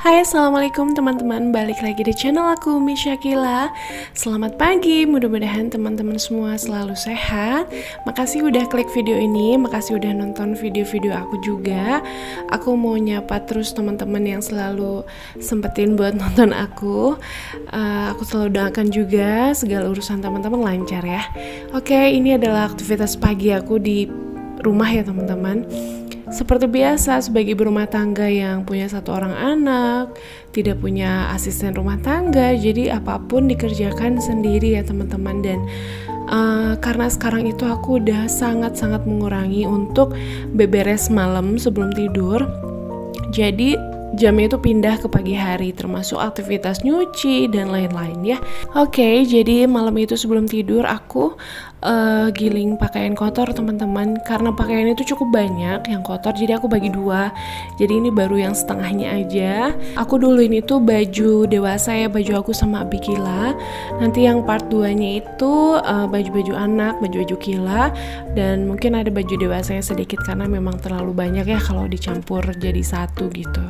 Hai, assalamualaikum teman-teman, balik lagi di channel aku, Umi Syakila. Selamat pagi, mudah-mudahan teman-teman semua selalu sehat. Makasih udah klik video ini, makasih udah nonton video-video aku juga. Aku mau nyapa terus teman-teman yang selalu sempetin buat nonton aku. Aku selalu doakan juga segala urusan teman-teman lancar ya. Oke, ini adalah aktivitas pagi aku di rumah ya teman-teman. Seperti biasa, sebagai berumah tangga yang punya satu orang anak, tidak punya asisten rumah tangga, jadi apapun dikerjakan sendiri ya teman-teman. Dan karena sekarang itu aku udah sangat-sangat mengurangi untuk beberes malam sebelum tidur, jadi jamnya itu pindah ke pagi hari, termasuk aktivitas nyuci dan lain-lain ya. Oke, jadi malam itu sebelum tidur aku giling pakaian kotor teman-teman. Karena pakaian itu cukup banyak yang kotor, jadi aku bagi dua. Jadi ini baru yang setengahnya aja. Aku dulu ini tuh baju dewasa ya, baju aku sama Abi Kila. Nanti yang part 2-nya itu baju-baju anak, baju-baju Kila. Dan mungkin ada baju dewasanya sedikit karena memang terlalu banyak ya kalau dicampur jadi satu gitu.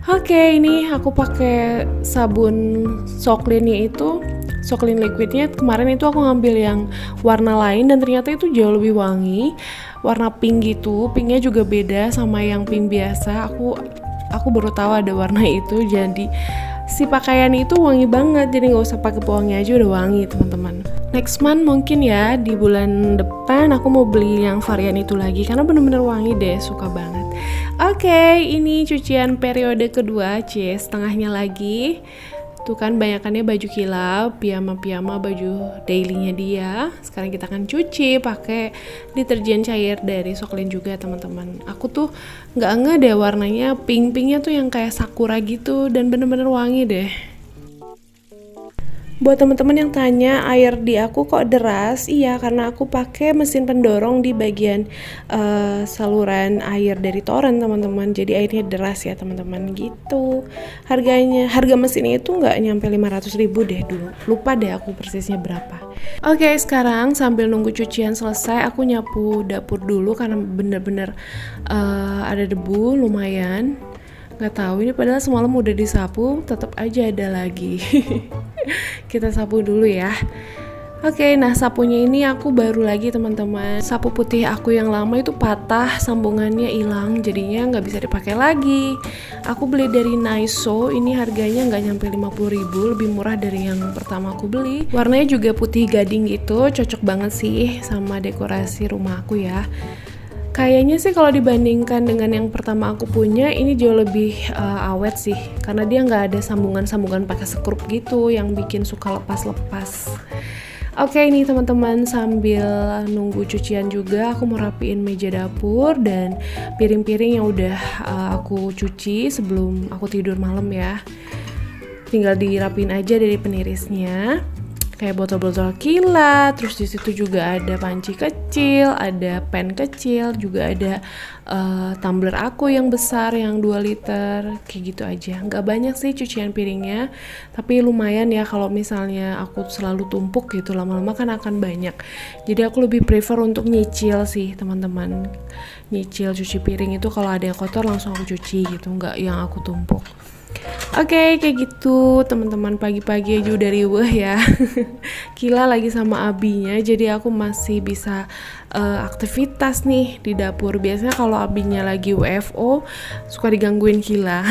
Oke, ini aku pakai sabun Soclean-nya itu, Soclean liquidnya. Kemarin itu aku ngambil yang warna lain dan ternyata itu jauh lebih wangi, warna pink gitu. Pinknya juga beda sama yang pink biasa. Aku baru tahu ada warna itu, jadi si pakaian itu wangi banget. Jadi nggak usah pakai pewangi aja udah wangi teman-teman. Next month mungkin ya, di bulan depan aku mau beli yang varian itu lagi karena bener-bener wangi deh, suka banget. Oke, ini cucian periode kedua, setengahnya lagi. Tuh kan banyakannya baju Kila, piyama baju dailynya dia. Sekarang kita akan cuci pakai deterjen cair dari Soclean juga teman-teman. Aku tuh nggak deh warnanya pinknya tuh yang kayak sakura gitu dan bener-bener wangi deh. Buat teman-teman yang tanya air di aku kok deras, iya karena aku pakai mesin pendorong di bagian saluran air dari toren teman-teman. Jadi airnya deras ya teman-teman gitu. Harga mesin itu nggak nyampe 500.000 deh dulu. Lupa deh aku persisnya berapa. Oke, sekarang sambil nunggu cucian selesai, aku nyapu dapur dulu karena bener-bener ada debu lumayan. Nggak tahu ini padahal semalam udah disapu, tetap aja ada lagi. Kita sapu dulu ya. Oke, nah sapunya ini aku baru lagi teman-teman. Sapu putih aku yang lama itu patah, sambungannya hilang, jadinya nggak bisa dipakai lagi. Aku beli dari Naiso, ini harganya nggak nyampe 50.000, lebih murah dari yang pertama aku beli. Warnanya juga putih gading gitu, cocok banget sih sama dekorasi rumah aku ya. Kayaknya sih kalau dibandingkan dengan yang pertama aku punya, ini jauh lebih awet sih, karena dia nggak ada sambungan pakai sekrup gitu yang bikin suka lepas-lepas. Oke, ini teman-teman sambil nunggu cucian juga aku mau rapiin meja dapur dan piring-piring yang udah aku cuci sebelum aku tidur malam ya. Tinggal dirapiin aja dari penirisnya. Kayak botol-botol Kila, terus di situ juga ada panci kecil, ada pen kecil, juga ada tumbler aku yang besar yang 2 liter, kayak gitu aja. Nggak banyak sih cucian piringnya, tapi lumayan ya kalau misalnya aku selalu tumpuk gitu, lama-lama kan akan banyak. Jadi aku lebih prefer untuk nyicil sih teman-teman. Nyicil cuci piring itu kalau ada yang kotor langsung aku cuci gitu, nggak yang aku tumpuk. Oke, kayak gitu teman-teman, pagi-pagi aja udah riweh ya. Kila lagi sama abinya, jadi aku masih bisa aktivitas nih di dapur. Biasanya kalau abinya lagi WFO suka digangguin Kila.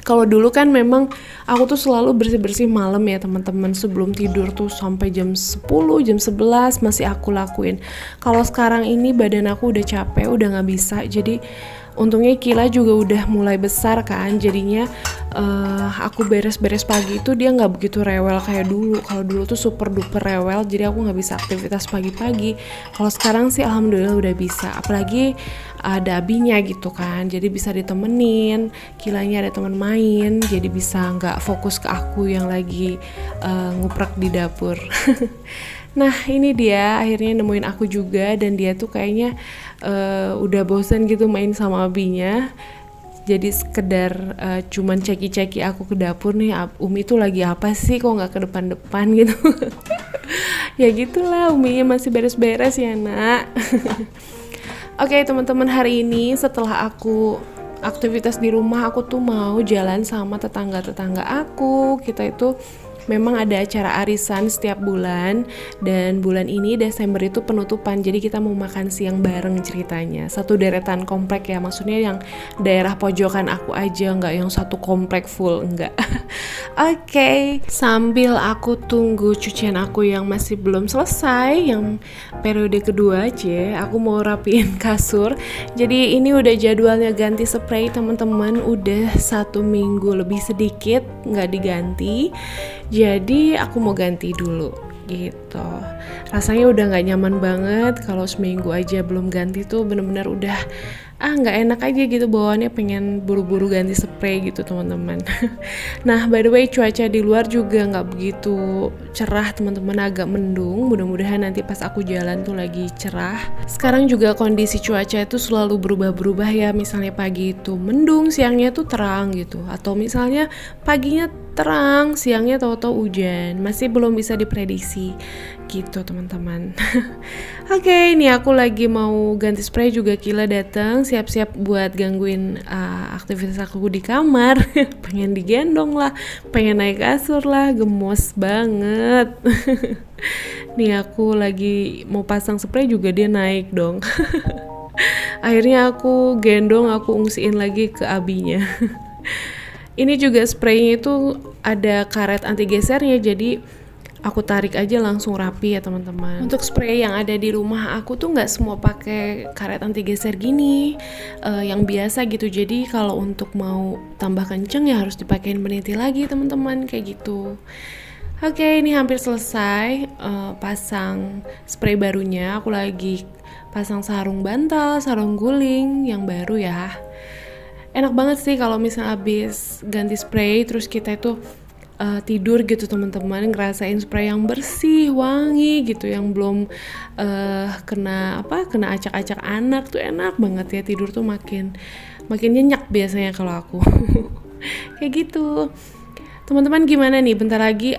Kalau dulu kan memang aku tuh selalu bersih-bersih malam ya teman-teman, sebelum tidur tuh sampai jam 10, jam 11 masih aku lakuin. Kalau sekarang ini badan aku udah capek, udah nggak bisa, jadi untungnya Kila juga udah mulai besar kan, jadinya aku beres-beres pagi itu dia nggak begitu rewel kayak dulu. Kalau dulu tuh super duper rewel, jadi aku nggak bisa aktivitas pagi-pagi. Kalau sekarang sih alhamdulillah udah bisa, apalagi ada abinya gitu kan, jadi bisa ditemenin, Kilanya ada teman main, jadi bisa nggak fokus ke aku yang lagi nguprak di dapur. Nah ini dia akhirnya nemuin aku juga, dan dia tuh kayaknya udah bosan gitu main sama abinya. Jadi sekedar cuman ceki-ceki aku ke dapur nih, Umi tuh lagi apa sih kok nggak ke depan-depan gitu. Ya gitulah, Uminya masih beres-beres ya nak. Oke teman-teman, hari ini setelah aku aktivitas di rumah, aku tuh mau jalan sama tetangga-tetangga aku. Kita itu memang ada acara arisan setiap bulan, dan bulan ini Desember itu penutupan, jadi kita mau makan siang bareng ceritanya. Satu deretan komplek ya, maksudnya yang daerah pojokan aku aja, nggak yang satu komplek full, enggak. Oke, sambil aku tunggu cucian aku yang masih belum selesai, yang periode kedua aja, aku mau rapiin kasur. Jadi ini udah jadwalnya ganti spray teman-teman, udah 1 minggu lebih sedikit nggak diganti. Jadi aku mau ganti dulu gitu. Rasanya udah nggak nyaman banget kalau seminggu aja belum ganti tuh, bener-bener udah nggak enak aja gitu bawaannya, pengen buru-buru ganti spray gitu teman-teman. Nah by the way, cuaca di luar juga nggak begitu cerah teman-teman, agak mendung. Mudah-mudahan nanti pas aku jalan tuh lagi cerah. Sekarang juga kondisi cuaca itu selalu berubah-berubah ya, misalnya pagi itu mendung, siangnya tuh terang gitu, atau misalnya paginya terang, siangnya tahu-tahu hujan. Masih belum bisa diprediksi gitu teman-teman. Oke, ini aku lagi mau ganti spray juga. Kila datang, siap-siap buat gangguin aktivitas aku di kamar. Pengen digendong lah, pengen naik kasur lah, gemes banget. Nih aku lagi mau pasang spray juga dia naik dong. Akhirnya aku gendong, aku ungsiin lagi ke abinya. Ini juga spraynya itu ada karet anti gesernya, jadi aku tarik aja langsung rapi ya teman-teman. Untuk spray yang ada di rumah aku tuh nggak semua pakai karet anti geser gini, yang biasa gitu. Jadi kalau untuk mau tambah kenceng ya harus dipakein peniti lagi teman-teman, kayak gitu. Oke, ini hampir selesai pasang spray barunya. Aku lagi pasang sarung bantal, sarung guling yang baru ya. Enak banget sih kalau misalnya habis ganti spray terus kita itu tidur gitu teman-teman, ngerasain spray yang bersih, wangi gitu, yang belum kena acak-acak anak tuh enak banget ya. Tidur tuh makin nyenyak biasanya kalau aku. Kayak gitu. Teman-teman gimana nih, bentar lagi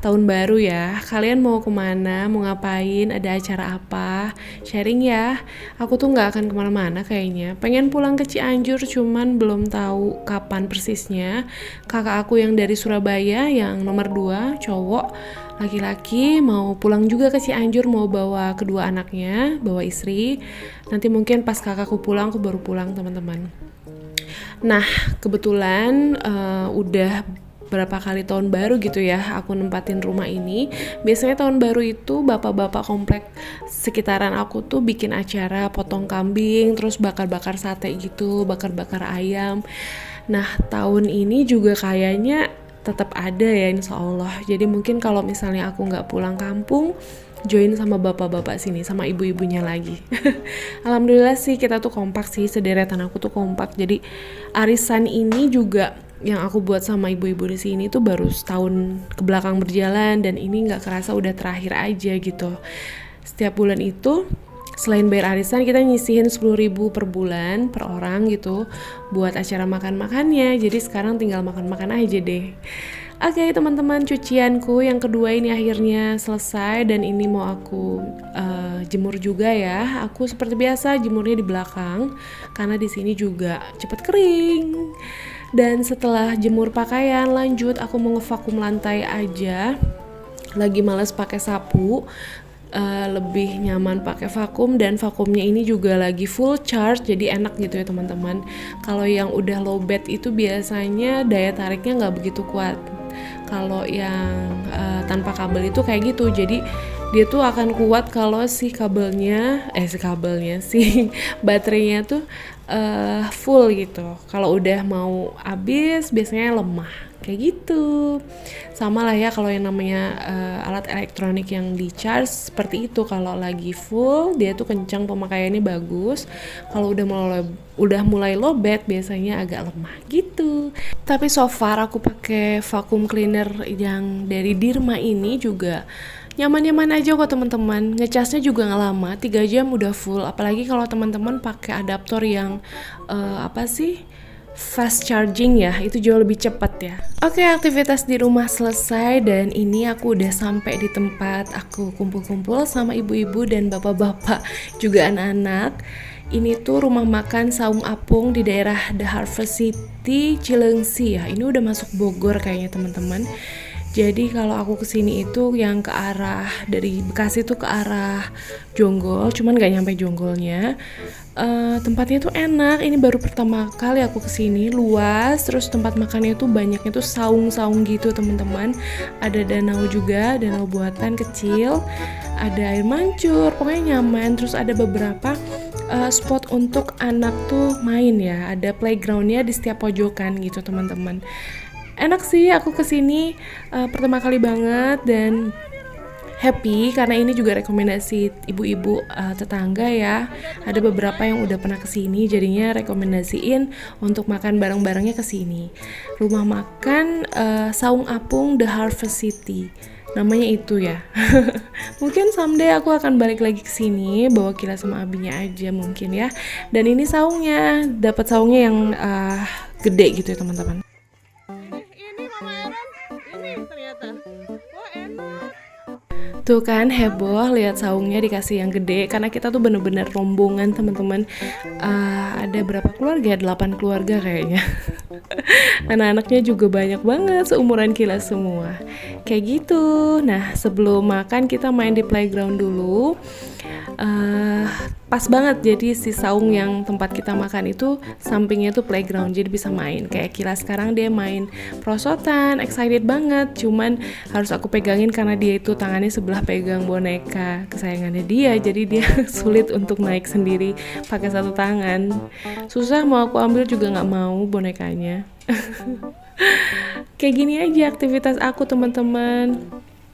tahun baru ya. Kalian mau kemana, mau ngapain, ada acara apa? Sharing ya. Aku tuh gak akan kemana-mana kayaknya. Pengen pulang ke Cianjur, cuman belum tahu kapan persisnya. Kakak aku yang dari Surabaya, yang nomor 2, cowok, laki-laki, mau pulang juga ke Cianjur, mau bawa kedua anaknya, bawa istri. Nanti mungkin pas kakakku pulang, aku baru pulang teman-teman. Nah kebetulan udah berapa kali tahun baru gitu ya aku nempatin rumah ini. Biasanya tahun baru itu bapak-bapak komplek sekitaran aku tuh bikin acara potong kambing, terus bakar-bakar sate gitu, bakar-bakar ayam. Nah tahun ini juga kayaknya tetap ada ya insya Allah. Jadi mungkin kalau misalnya aku nggak pulang kampung, join sama bapak-bapak sini, sama ibu-ibunya lagi. Alhamdulillah sih kita tuh kompak sih, sederetan aku tuh kompak. Jadi arisan ini juga yang aku buat sama ibu-ibu di sini tuh baru setahun ke belakang berjalan, dan ini nggak kerasa udah terakhir aja gitu. Setiap bulan itu selain bayar arisan kita nyisihin 10.000 per bulan per orang gitu buat acara makan-makannya. Jadi sekarang tinggal makan-makan aja deh. Oke teman-teman, cucianku yang kedua ini akhirnya selesai, dan ini mau aku jemur juga ya. Aku seperti biasa jemurnya di belakang karena di sini juga cepet kering. Dan setelah jemur pakaian lanjut aku mau ngevakum lantai aja. Lagi males pakai sapu, lebih nyaman pakai vakum, dan vakumnya ini juga lagi full charge jadi enak gitu ya teman-teman. Kalau yang udah low bed itu biasanya daya tariknya nggak begitu kuat. Kalau yang tanpa kabel itu kayak gitu, jadi dia tuh akan kuat kalau si baterainya tuh full gitu. Kalau udah mau habis biasanya lemah kayak gitu. Sama lah ya kalau yang namanya alat elektronik yang di charge seperti itu, kalau lagi full dia tuh kencang, pemakaiannya bagus. Kalau udah mulai low bed biasanya agak lemah gitu. Tapi so far aku pakai vacuum cleaner yang dari Dirma ini juga nyaman-nyaman aja kok teman-teman. Ngecasnya juga nggak lama, 3 jam udah full. Apalagi kalau teman-teman pakai adaptor yang fast charging ya, itu jauh lebih cepat ya. Oke, aktivitas di rumah selesai dan ini aku udah sampai di tempat aku kumpul-kumpul sama ibu-ibu dan bapak-bapak juga anak-anak. Ini tuh rumah makan Saung Apung di daerah The Harvest City, Cilengsi ya. Ini udah masuk Bogor kayaknya teman-teman. Jadi kalau aku kesini itu yang ke arah dari Bekasi tuh ke arah Jonggol, cuman gak nyampe Jonggolnya. Tempatnya tuh enak, ini baru pertama kali aku kesini, luas, terus tempat makannya tuh banyaknya tuh saung-saung gitu teman-teman. Ada danau juga, danau buatan kecil, ada air mancur, pokoknya nyaman. Terus ada beberapa spot untuk anak tuh main ya, ada playgroundnya di setiap pojokan gitu teman-teman. Enak sih, aku kesini pertama kali banget dan happy karena ini juga rekomendasi ibu-ibu tetangga ya. Ada beberapa yang udah pernah kesini, jadinya rekomendasiin untuk makan bareng-barengnya kesini. Rumah makan Saung Apung The Harvest City, namanya itu ya. Mungkin someday aku akan balik lagi ke sini bawa Kila sama abinya aja mungkin ya. Dan ini saungnya, dapat saungnya yang gede gitu ya teman-teman. Ini Mama Aaron, ini ternyata. Oh enak. Tuh kan heboh lihat saungnya dikasih yang gede karena kita tuh bener-bener rombongan teman-teman. Ada berapa keluarga? 8 keluarga kayaknya. Anak-anaknya juga banyak banget, seumuran Kila semua. Kayak gitu. Nah, sebelum makan kita main di playground dulu. Pas banget, jadi si saung yang tempat kita makan itu sampingnya tuh playground, jadi bisa main. Kayak Kila sekarang dia main prosotan, excited banget. Cuman harus aku pegangin karena dia itu tangannya sebelah pegang boneka kesayangannya dia, jadi dia sulit untuk naik sendiri pakai satu tangan. Susah, mau aku ambil juga nggak mau bonekanya. Kayak gini aja aktivitas aku teman-teman.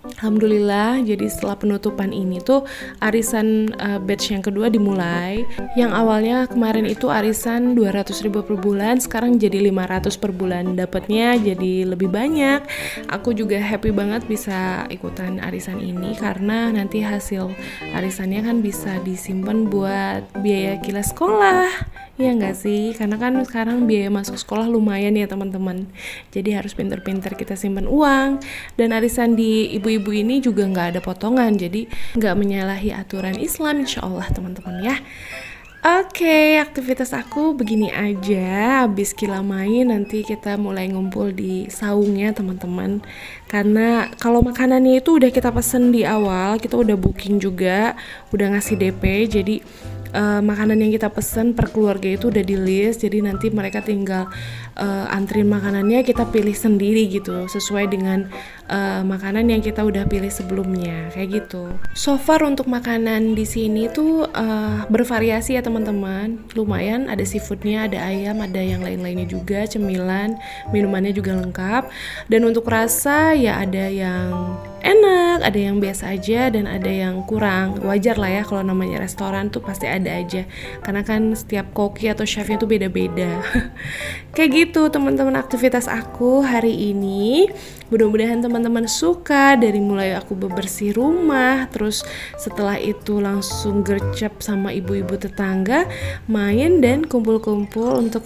Alhamdulillah, jadi setelah penutupan ini tuh arisan batch yang kedua dimulai. Yang awalnya kemarin itu arisan 200.000 per bulan, sekarang jadi 500 per bulan. Dapatnya jadi lebih banyak. Aku juga happy banget bisa ikutan arisan ini karena nanti hasil arisannya kan bisa disimpan buat biaya Kila sekolah. Iya nggak sih? Karena kan sekarang biaya masuk sekolah lumayan ya teman-teman. Jadi harus pinter-pinter kita simpan uang. Dan arisan di ibu-ibu ini juga nggak ada potongan. Jadi nggak menyalahi aturan Islam insya Allah teman-teman ya. Oke, aktivitas aku begini aja. Habis Kila main nanti kita mulai ngumpul di saungnya teman-teman. Karena kalau makanannya itu udah kita pesen di awal, kita udah booking juga, udah ngasih DP. Jadi makanan yang kita pesen per keluarga itu udah di list, jadi nanti mereka tinggal antrin makanannya, kita pilih sendiri gitu sesuai dengan makanan yang kita udah pilih sebelumnya kayak gitu. So far untuk makanan di sini tuh bervariasi ya teman-teman, lumayan, ada seafoodnya, ada ayam, ada yang lain-lainnya juga, cemilan, minumannya juga lengkap. Dan untuk rasa ya ada yang enak, ada yang biasa aja, dan ada yang kurang. Wajar lah ya, kalau namanya restoran tuh pasti ada aja, karena kan setiap koki atau chefnya tuh beda-beda. Kayak gitu teman-teman aktivitas aku hari ini. Mudah-mudahan teman-teman suka, dari mulai aku bebersih rumah, terus setelah itu langsung gercep sama ibu-ibu tetangga, main dan kumpul-kumpul untuk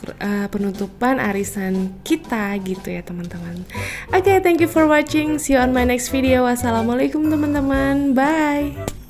penutupan arisan kita gitu ya teman-teman. Oke, thank you for watching. See you on my next video. Wassalamualaikum teman-teman. Bye.